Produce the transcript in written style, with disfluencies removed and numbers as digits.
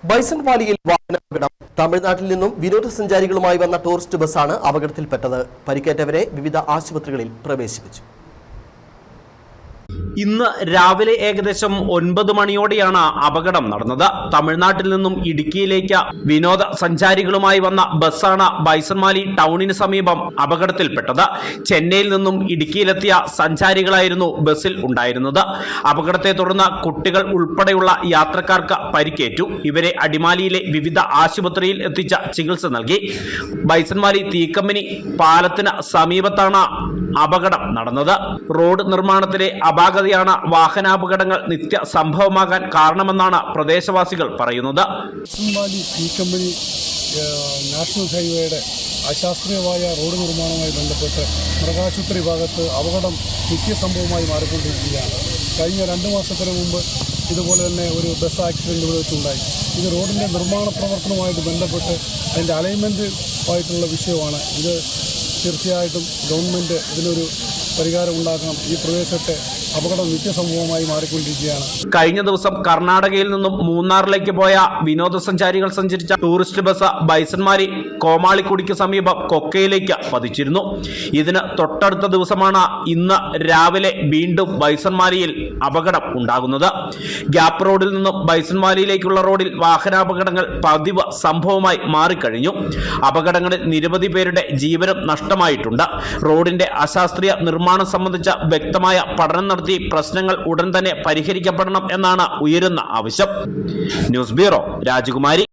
Bison വാലിയിൽ വാഹനാപകടം. തമിഴ്നാട്ടിൽ നിന്നും വിനോദസഞ്ചാരികളുമായി വന്ന ടൂറിസ്റ്റ് ബസ്സാണ് അപകടത്തിൽപ്പെട്ടത്. പരിക്കേറ്റവരെ വിവിധ ആശുപത്രികളിൽ പ്രവേശിപ്പിച്ചു. ഇന്ന് രാവിലെ ഏകദേശം 9 മണിയോടെയാണ് അപകടം നടന്നത്. തമിഴ്നാട്ടിൽ നിന്നും ഇടുക്കിയിലേക്ക് വിനോദസഞ്ചാരികളുമായി വന്ന ബസ്സാണ് ബൈസൺവാലി ടൗണിന് സമീപം അപകടത്തിൽപ്പെട്ടത്. ചെന്നൈയിൽ നിന്നും ഇടുക്കിയിലെത്തിയ സഞ്ചാരികളായിരുന്നു ബസ്സിൽ ഉണ്ടായിരുന്നത്. അപകടത്തെ തുടർന്ന് കുട്ടികൾ ഉൾപ്പെടെയുള്ള യാത്രക്കാർക്ക് പരിക്കേറ്റു. ഇവരെ അടിമാലിയിലെ വിവിധ ആശുപത്രിയിൽ എത്തിച്ച ചികിത്സ നൽകി. ബൈസൺവാലി തീക്കമ്പനി പാലത്തിന് സമീപത്താണ് അപകടം നടന്നത്. റോഡ് നിർമ്മാണത്തിലെ അപാകതയാണ് വാഹനാപകടങ്ങൾ നിത്യ സംഭവമാകാൻ കാരണമെന്നാണ് പ്രദേശവാസികൾ പറയുന്നത്. തീക്കമ്പനി നാഷണൽ ഹൈവേയുടെ അശാസ്ത്രീയമായ റോഡ് നിർമ്മാണവുമായി ബന്ധപ്പെട്ട് മൃഗാശുപത്രി ഭാഗത്ത് അപകടം നിത്യസംഭവമായി മാറിക്കൊണ്ടിരിക്കുകയാണ്. കഴിഞ്ഞ 2 മാസത്തിന് മുമ്പ് ഇതുപോലെ തന്നെ ഒരു ബസ് ആക്സിഡൻറ്റ് ഇവിടെ വെച്ചുണ്ടായി. ഇത് റോഡിൻ്റെ നിർമ്മാണ പ്രവർത്തനവുമായിട്ട് ബന്ധപ്പെട്ട് അതിൻ്റെ അലൈൻമെൻറ്റ് ആയിട്ടുള്ള വിഷയമാണ്. ഇത് തീർച്ചയായിട്ടും ഗവൺമെൻറ് ഇതിനൊരു പരിഹാരം ഉണ്ടാക്കണം. ഈ പ്രദേശത്തെ അപകടം നിത്യസംഭവമായി മാറിക്കൊണ്ടിരിക്കുകയാണ്. കഴിഞ്ഞ ദിവസം കർണാടകയിൽ നിന്നും മൂന്നാറിലേക്ക് പോയ വിനോദസഞ്ചാരികൾ സഞ്ചരിച്ച ടൂറിസ്റ്റ് ബസ് ബൈസൺവാലി കോമാളിക്കുടിക്ക് സമീപം കൊക്കയിലേക്ക് പതിച്ചിരുന്നു. ഇതിന് തൊട്ടടുത്ത ദിവസമാണ് ഇന്ന് രാവിലെ വീണ്ടും ബൈസൺവാലിയിൽ അപകടം ഉണ്ടാകുന്നത്. ഗ്യാപ്പ് റോഡിൽ നിന്നും ബൈസൺവാലിയിലേക്കുള്ള റോഡിൽ വാഹനാപകടങ്ങൾ പതിവ് സംഭവമായി മാറിക്കഴിഞ്ഞു. അപകടങ്ങളിൽ നിരവധി പേരുടെ ജീവനും നഷ്ടമായിട്ടുണ്ട്. റോഡിന്റെ അശാസ്ത്രീയ നിർമ്മാണം സംബന്ധിച്ച വ്യക്തമായ പഠനം നടത്തി പ്രശ്നങ്ങൾ ഉടൻ തന്നെ പരിഹരിക്കപ്പെടണം എന്നാണ് ഉയരുന്ന ആവശ്യം. ന്യൂസ് ബ്യൂറോ, രാജകുമാരി.